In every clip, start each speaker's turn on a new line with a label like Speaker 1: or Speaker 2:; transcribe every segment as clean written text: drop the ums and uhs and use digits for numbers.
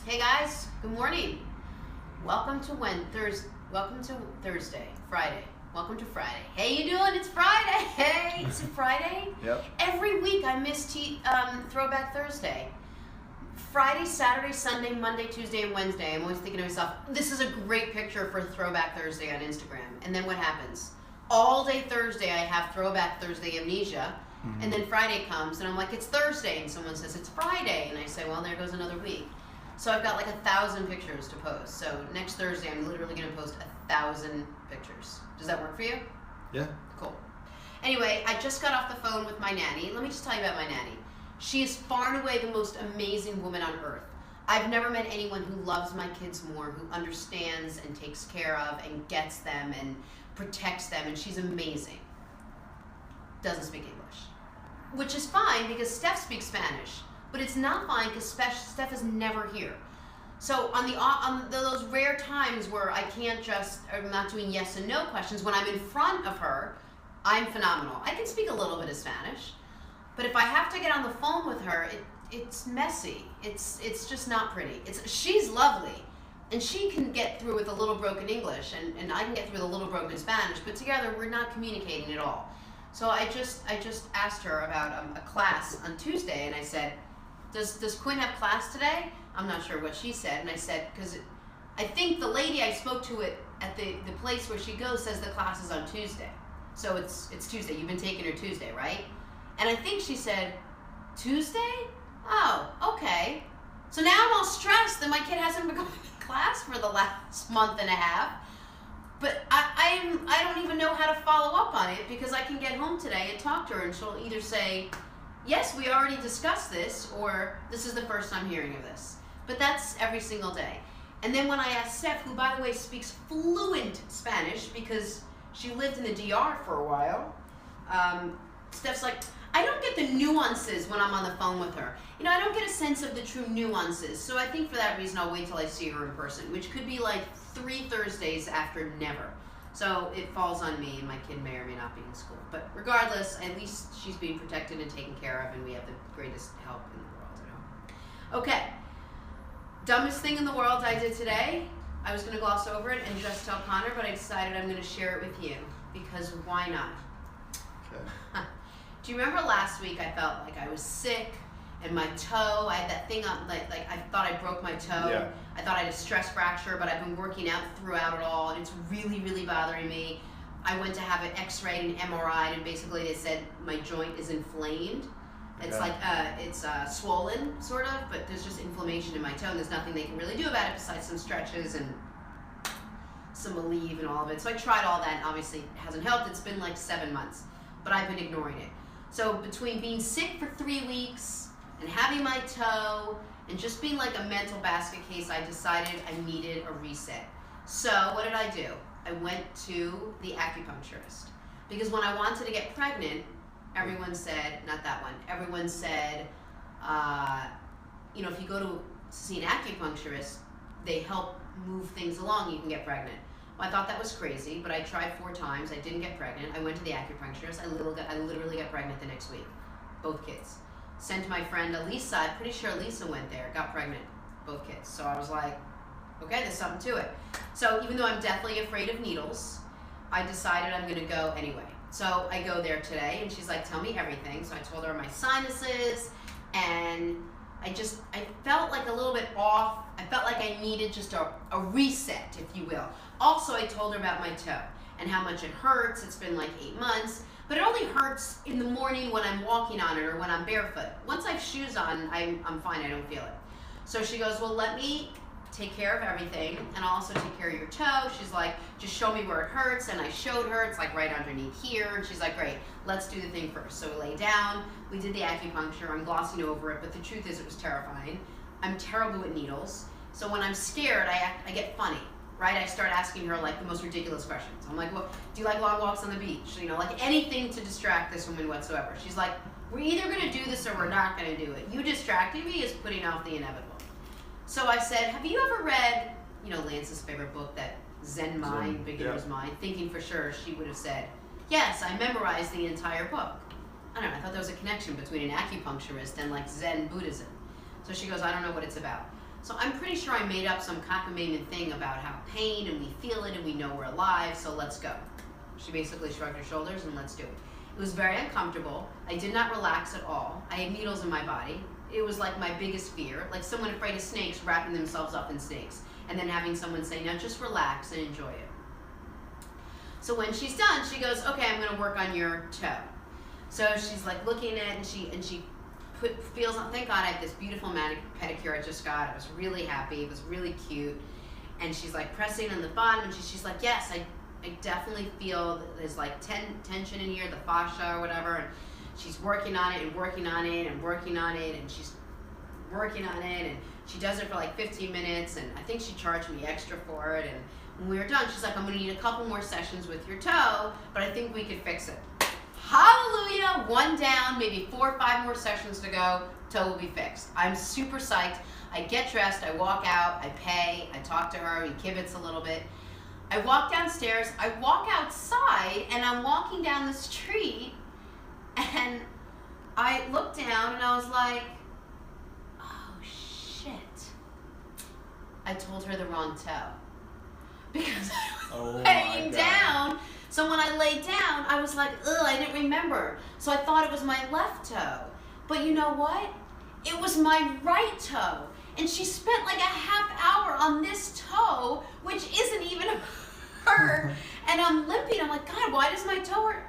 Speaker 1: Hey guys, good morning. Welcome to Thursday, Friday. Welcome to Friday. Hey, you doing? It's Friday. Hey, it's Friday.
Speaker 2: Yep.
Speaker 1: Every week I miss Throwback Thursday. Friday, Saturday, Sunday, Monday, Tuesday, and Wednesday. I'm always thinking to myself, this is a great picture for Throwback Thursday on Instagram. And then what happens? All day Thursday I have Throwback Thursday amnesia. And then Friday comes and I'm like, it's Thursday. And someone says, it's Friday. And I say, well, there goes another week. So I've got like 1,000 pictures to post. So next Thursday, I'm literally going to post 1,000 pictures. Does that work for you?
Speaker 2: Yeah.
Speaker 1: Cool. Anyway, I just got off the phone with my nanny. Let me just tell you about my nanny. She is far and away the most amazing woman on earth. I've never met anyone who loves my kids more, who understands and takes care of and gets them and protects them, and she's amazing. Doesn't speak English. Which is fine because Steph speaks Spanish. But it's not fine because Steph is never here. So on those rare times where I'm not doing yes and no questions, when I'm in front of her, I'm phenomenal. I can speak a little bit of Spanish, but if I have to get on the phone with her, it's messy. It's just not pretty. She's lovely, and she can get through with a little broken English, and I can get through with a little broken Spanish, but together we're not communicating at all. So I just asked her about a class on Tuesday, and I said, Does Quinn have class today? I'm not sure what she said, and I said, because I think the lady I spoke to at the place where she goes says the class is on Tuesday. So it's Tuesday. You've been taking her Tuesday, right? And I think she said, Tuesday? Oh, okay. So now I'm all stressed that my kid hasn't been going to class for the last month and a half. But I don't even know how to follow up on it because I can get home today and talk to her, and she'll either say, yes, we already discussed this, or this is the first time hearing of this. But that's every single day. And then when I asked Steph, who by the way speaks fluent Spanish because she lived in the DR for a while, Steph's like, I don't get the nuances when I'm on the phone with her. You know, I don't get a sense of the true nuances. So I think for that reason, I'll wait till I see her in person, which could be like 3 Thursdays after never. So it falls on me, and my kid may or may not be in school. But regardless, at least she's being protected and taken care of, and we have the greatest help in the world, you know. Okay. Dumbest thing in the world I did today. I was going to gloss over it and just tell Connor, but I decided I'm going to share it with you, because why not?
Speaker 2: Okay.
Speaker 1: Do you remember last week I felt like I was sick, and my toe, I had that thing up, like I thought I broke my toe.
Speaker 2: Yeah.
Speaker 1: I thought I had a stress fracture, but I've been working out throughout it all, and it's really, really bothering me. I went to have an x-ray and MRI, and basically they said my joint is inflamed. It's
Speaker 2: Okay.
Speaker 1: like, it's swollen, sort of, but there's just inflammation in my toe, and there's nothing they can really do about it besides some stretches and some Aleve and all of it. So I tried all that, and obviously it hasn't helped. It's been like 7 months, but I've been ignoring it. So between being sick for 3 weeks and having my toe and just being like a mental basket case, I decided I needed a reset. So what did I do? I went to the acupuncturist. Because when I wanted to get pregnant, everyone said, not that one, everyone said, you know, if you go to see an acupuncturist, they help move things along, you can get pregnant. Well, I thought that was crazy, but I tried 4 times. I didn't get pregnant. I went to the acupuncturist. I literally got pregnant the next week. Both kids. Sent my friend Elisa. I'm pretty sure Elisa went there. Got pregnant. Both kids. So I was like, okay, there's something to it. So even though I'm deathly afraid of needles, I decided I'm going to go anyway. So I go there today, and she's like, tell me everything. So I told her my sinuses, and I felt like a little bit off. I felt like I needed just a reset, if you will. Also, I told her about my toe and how much it hurts. It's been like 8 months, but it only hurts in the morning when I'm walking on it or when I'm barefoot. Once I have shoes on, I'm fine. I don't feel it. So she goes, well, let me take care of everything, and I'll also take care of your toe. She's like, just show me where it hurts, and I showed her. It's like right underneath here, and she's like, great, let's do the thing first. So we lay down, we did the acupuncture. I'm glossing over it, but the truth is it was terrifying. I'm terrible with needles, so when I'm scared, I get funny, right? I start asking her like the most ridiculous questions. I'm like, well, do you like long walks on the beach? You know, like anything to distract this woman whatsoever. She's like, we're either gonna do this or we're not gonna do it. You distracting me is putting off the inevitable. So I said, have you ever read, you know, Lance's favorite book, that Zen Mind, Beginner's Mind? Thinking for sure she would have said, yes, I memorized the entire book. I don't know, I thought there was a connection between an acupuncturist and like Zen Buddhism. So she goes, I don't know what it's about. So I'm pretty sure I made up some cockamamie thing about how pain and we feel it and we know we're alive, so let's go. She basically shrugged her shoulders and let's do it. It was very uncomfortable. I did not relax at all. I had needles in my body. It was like my biggest fear, like someone afraid of snakes wrapping themselves up in snakes and then having someone say, no, just relax and enjoy it. So when she's done, she goes, okay, I'm gonna work on your toe. So she's like looking at it and she feels, thank God I have this beautiful pedicure I just got. I was really happy, it was really cute. And she's like pressing on the bottom and she's like, yes, I definitely feel there's like tension in here, the fascia or whatever. And she's working on it and working on it and working on it and she's working on it and she does it for like 15 minutes and I think she charged me extra for it. And when we were done, she's like, I'm gonna need a couple more sessions with your toe, but I think we could fix it. Hallelujah, 1 down, maybe 4 or 5 more sessions to go, toe will be fixed. I'm super psyched. I get dressed, I walk out, I pay, I talk to her, we kibitz a little bit. I walk downstairs, I walk outside, and I'm walking down the street, and I look down and I was like, oh shit. I told her the wrong toe. Because I was laying down. So when I laid down, I was like, ugh, I didn't remember. So I thought it was my left toe. But you know what? It was my right toe. And she spent like a half hour on this toe, which isn't even her. And I'm limping. I'm like, God, why does my toe hurt?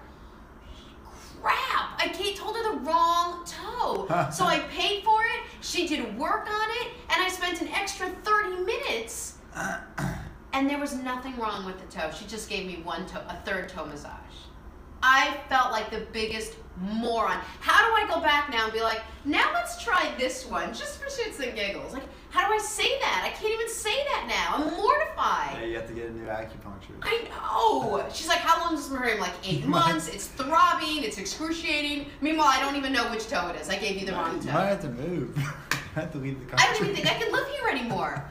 Speaker 1: Crap, I told her the wrong toe. So I paid for it, she did work on it, and I spent an extra 30 minutes. And there was nothing wrong with the toe. She just gave me a third toe massage. I felt like the biggest moron. How do I go back now and be like, now let's try this one, just for shits and giggles? Like, how do I say that? I can't even say that now. I'm mortified.
Speaker 2: Yeah, you have to get a new acupuncturist.
Speaker 1: I know. She's like, how long is this for? I'm like, 8 months. It's throbbing. It's excruciating. Meanwhile, I don't even know which toe it is. I gave you the wrong toe.
Speaker 2: You might have to move. You have to leave the country.
Speaker 1: I don't even think I can live here anymore.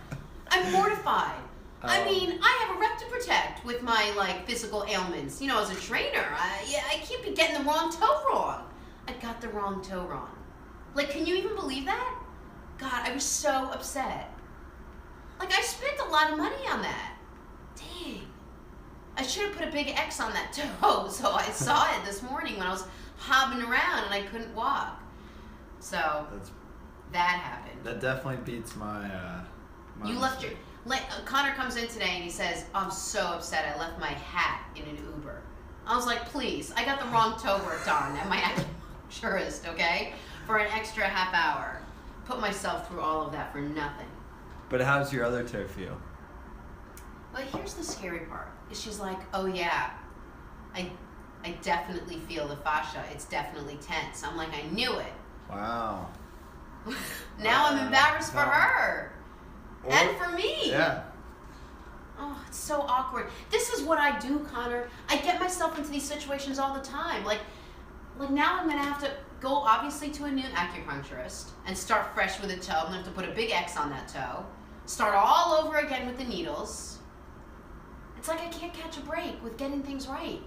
Speaker 1: I'm mortified. I mean, I have a rep to protect with my like physical ailments. You know, as a trainer, I can't be getting the wrong toe wrong. I got the wrong toe wrong. Like, can you even believe that? God, I was so upset. Like, I spent a lot of money on that. Dang. I should have put a big X on that toe. So I saw it this morning when I was hobbling around and I couldn't walk. So that happened.
Speaker 2: That definitely beats my.
Speaker 1: You left your. Connor comes in today and he says, I'm so upset I left my hat in an Uber. I was like, please, I got the wrong toe worked on at my acupuncturist, okay? For an extra half hour. Put myself through all of that for nothing.
Speaker 2: But how's your other toe feel?
Speaker 1: But here's the scary part. She's like, oh yeah, I definitely feel the fascia. It's definitely tense. I'm like, I knew it.
Speaker 2: Wow.
Speaker 1: Now I'm embarrassed for her. And for me.
Speaker 2: Yeah.
Speaker 1: Oh, it's so awkward. This is what I do, Connor. I get myself into these situations all the time. Like now I'm going to have to go, obviously, to a new acupuncturist and start fresh with a toe. I'm going to have to put a big X on that toe. Start all over again with the needles. It's like I can't catch a break with getting things right.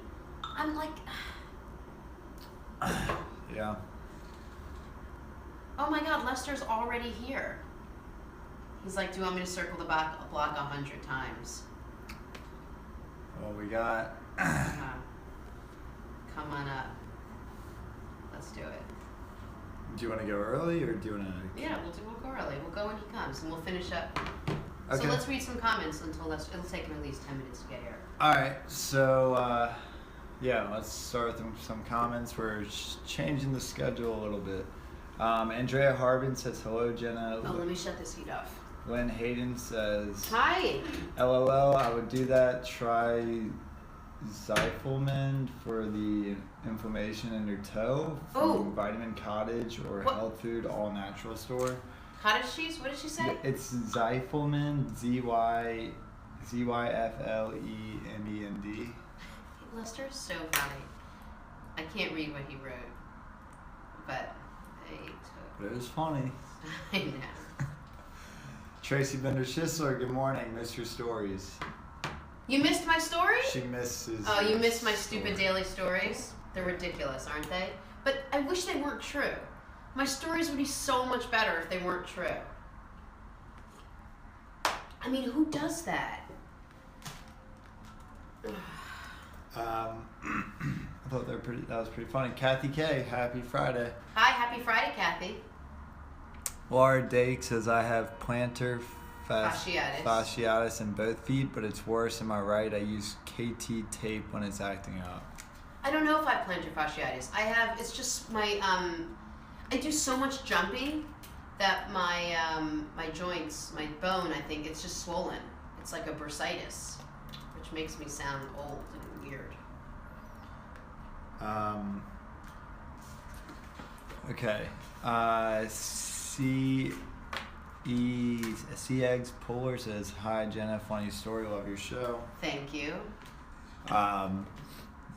Speaker 1: I'm like...
Speaker 2: Yeah.
Speaker 1: Oh my God, Lester's already here. He's like, do you want me to circle the block 100 times?
Speaker 2: Well, we got...
Speaker 1: Come on up. Let's do it.
Speaker 2: Do you want to go early or do you want to...
Speaker 1: Yeah, we'll go early. We'll go when he comes and we'll finish up.
Speaker 2: Okay.
Speaker 1: So let's read some comments until it'll take him at least 10 minutes to get here.
Speaker 2: Alright, so yeah, let's start with some comments. We're changing the schedule a little bit. Andrea Harbin says, hello, Jenna.
Speaker 1: Oh, let me shut this heat off.
Speaker 2: Lynn Hayden says,
Speaker 1: hi.
Speaker 2: LOL, I would do that. Try Zyfelman for the inflammation in your toe from Vitamin Cottage or Health Food All Natural Store.
Speaker 1: Cottage cheese? What did she say?
Speaker 2: It's Zyfelman, Zyflemend.
Speaker 1: Lester's so funny. I can't read what he wrote, but
Speaker 2: it was funny.
Speaker 1: I know.
Speaker 2: Tracy Bender-Schissler, good morning. Missed your stories.
Speaker 1: You missed my story?
Speaker 2: She misses.
Speaker 1: Oh, you missed my stupid daily stories? They're ridiculous, aren't they? But I wish they weren't true. My stories would be so much better if they weren't true. I mean, who does that?
Speaker 2: I thought that was pretty funny. Kathy K, happy Friday.
Speaker 1: Hi, happy Friday, Kathy.
Speaker 2: Laura Dake says, I have plantar fasciitis in both feet, but it's worse. Am I right? I use KT tape when it's acting up.
Speaker 1: I don't know if I have plantar fasciitis. It's just my, I do so much jumping that my joints, my bone, I think it's just swollen. It's like a bursitis, which makes me sound old and weird.
Speaker 2: Okay. C Eggs Polar says, hi Jenna, funny story, love your show.
Speaker 1: Thank you.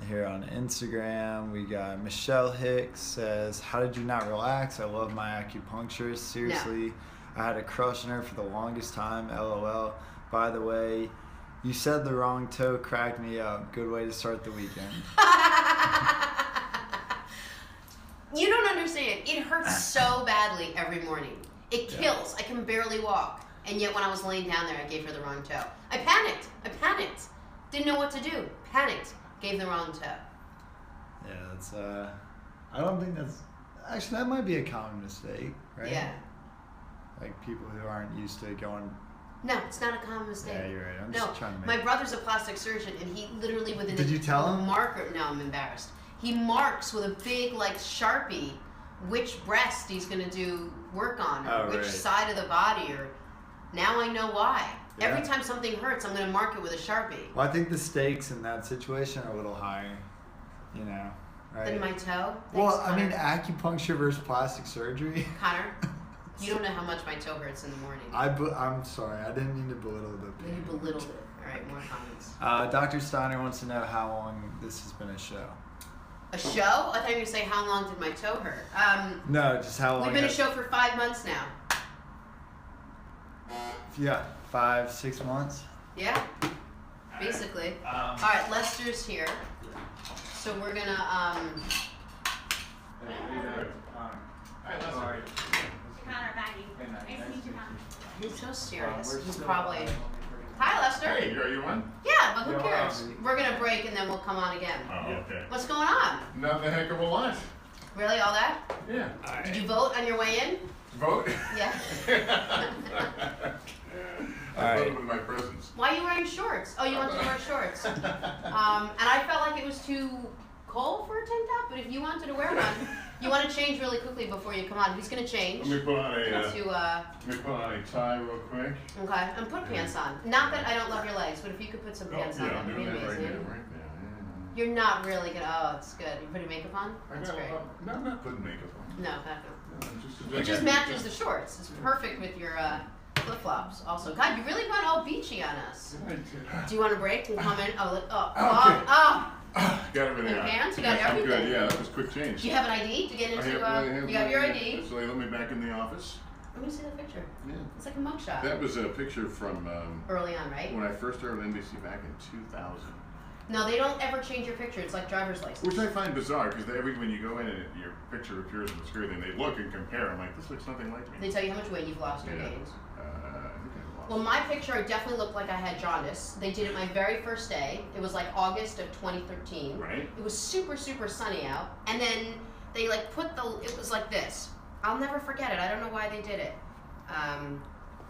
Speaker 2: Here on Instagram, we got Michelle Hicks says, how did you not relax? I love my acupuncturist. Seriously, no. I had a crush on her for the longest time. LOL. By the way, you said the wrong toe cracked me up. Good way to start the weekend.
Speaker 1: You don't understand. It hurts so badly every morning. It kills. I can barely walk. And yet when I was laying down there, I gave her the wrong toe. I panicked. Didn't know what to do. Panicked. Gave the wrong toe.
Speaker 2: Yeah, that's, I don't think that's, actually that might be a common mistake, right?
Speaker 1: Yeah.
Speaker 2: Like people who aren't used to going.
Speaker 1: No, it's not a common mistake.
Speaker 2: Yeah, you're right. I'm just trying to make.
Speaker 1: My brother's a plastic surgeon, and he literally with
Speaker 2: Did you tell him?
Speaker 1: Marker. No, I'm embarrassed. He marks with a big like Sharpie which breast he's gonna do work on, or which side of the body, or now I know why. Yeah. Every time something hurts, I'm gonna mark it with a Sharpie.
Speaker 2: Well, I think the stakes in that situation are a little higher, you know. Right?
Speaker 1: Than my toe? Thanks,
Speaker 2: well,
Speaker 1: Connor.
Speaker 2: I mean, acupuncture versus plastic surgery.
Speaker 1: Connor, you don't know how much my toe hurts in the morning.
Speaker 2: I'm sorry, I didn't mean to belittle the pain.
Speaker 1: You belittled it. All right, more comments.
Speaker 2: Dr. Steiner wants to know how long this has been a show.
Speaker 1: A show? I thought you were going to say how long did my toe hurt.
Speaker 2: No, just how long.
Speaker 1: We've been a show for 5 months now.
Speaker 2: Yeah, 5-6 months.
Speaker 1: Yeah, basically. All right, Lester's here, so we're gonna.
Speaker 3: Hi, Lester.
Speaker 4: Connor, Maggie. Nice to meet you, Connor.
Speaker 1: He's so serious. He's probably. Hi, Lester.
Speaker 3: Hey, are you on?
Speaker 1: Yeah, but who cares? We're gonna break and then we'll come on again.
Speaker 3: Oh, okay.
Speaker 1: What's going on?
Speaker 3: Not the heck of a lot.
Speaker 1: Really, all that?
Speaker 3: Yeah.
Speaker 1: Did you vote on your way in?
Speaker 3: Vote?
Speaker 1: Yeah.
Speaker 3: I voted with my presence.
Speaker 1: Why are you wearing shorts? Oh, you wanted to wear shorts. And I felt like it was too cold for a tank top, but if you wanted to wear one, you want to change really quickly before you come on. Who's going to change?
Speaker 3: Let me put on a tie real quick.
Speaker 1: Okay, and put pants on. Not that I don't love your legs, but if you could put some pants on, that would be amazing.
Speaker 3: Right now.
Speaker 1: You're not really gonna. Oh, it's good. You putting makeup on? That's great.
Speaker 3: No, I'm not putting makeup on.
Speaker 1: No,
Speaker 3: No,
Speaker 1: it just matches the shorts. It's perfect with your flip flops. Also, God, you really went all beachy on us. Do you want a break and come in?
Speaker 3: Got everything on.
Speaker 1: Pants? You got everything.
Speaker 3: I'm good. Yeah, that was quick change.
Speaker 1: Do you have an ID to get into? You got your ID.
Speaker 3: So they let me back in the office.
Speaker 1: Let me see the picture.
Speaker 3: Yeah.
Speaker 1: It's like a mugshot.
Speaker 3: That was a picture from
Speaker 1: early on, right?
Speaker 3: When I first started NBC back in 2000.
Speaker 1: No, they don't ever change your picture. It's like driver's license.
Speaker 3: Which I find bizarre because when you go in and your picture appears on the screen, and they look and compare. I'm like, this looks nothing like me.
Speaker 1: They tell you how much weight you've lost or gained.
Speaker 3: I think I lost.
Speaker 1: Well, my picture, I definitely looked like I had jaundice. They did it my very first day. It was like August of 2013.
Speaker 3: Right.
Speaker 1: It was super, super sunny out. And then they like it was like this. I'll never forget it. I don't know why they did it.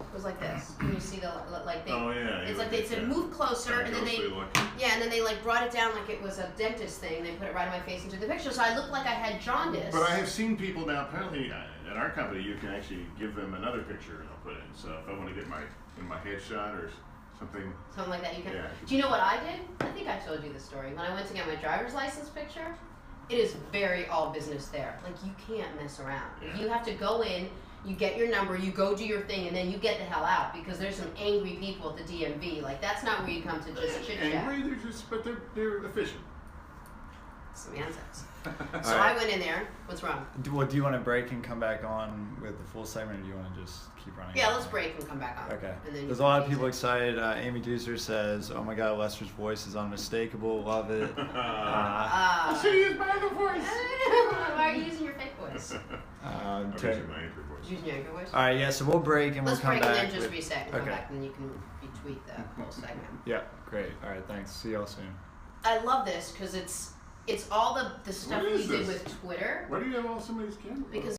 Speaker 1: It was like this. Can you see it's like they said move closer, and then and then they like brought it down like it was a dentist thing. They put it right in my face and took the picture, so I looked like I had jaundice.
Speaker 3: But I have seen people now. Apparently, at our company, you can actually give them another picture and I'll put it in. So if I want to get my headshot or something
Speaker 1: like that, you can.
Speaker 3: Yeah.
Speaker 1: Do you know what I did? I think I told you the story. When I went to get my driver's license picture, it is very all business there. Like you can't mess around.
Speaker 3: Yeah.
Speaker 1: You have to go in. You get your number, you go do your thing, and then you get the hell out because there's some angry people at the DMV. Like that's not where you come to just chit chat.
Speaker 3: Angry? They're efficient.
Speaker 1: Semantics. So I went in there. What's wrong?
Speaker 2: Do you want to break and come back on with the full segment, or do you want to just keep running?
Speaker 1: Yeah, let's break and come back on.
Speaker 2: Okay.
Speaker 1: And then
Speaker 2: there's a lot of people excited. Amy Deucer says, "Oh my God, Lester's voice is unmistakable. Love it."
Speaker 3: She is by the voice.
Speaker 1: Why are you using your fake voice?
Speaker 3: I'm using my anchor voice.
Speaker 1: Using your anchor voice?
Speaker 2: All right, yeah. So we'll break and
Speaker 1: Let's
Speaker 2: we'll come
Speaker 1: break
Speaker 2: back.
Speaker 1: and then just
Speaker 2: with-
Speaker 1: reset and come
Speaker 2: Okay.
Speaker 1: back, and then you can retweet the whole segment.
Speaker 2: Yeah, great. All right, thanks. See y'all soon.
Speaker 1: I love this because it's all the stuff
Speaker 3: What
Speaker 1: we
Speaker 3: is
Speaker 1: did
Speaker 3: this?
Speaker 1: with Twitter.
Speaker 3: Why do you have all somebody's camera?
Speaker 1: Because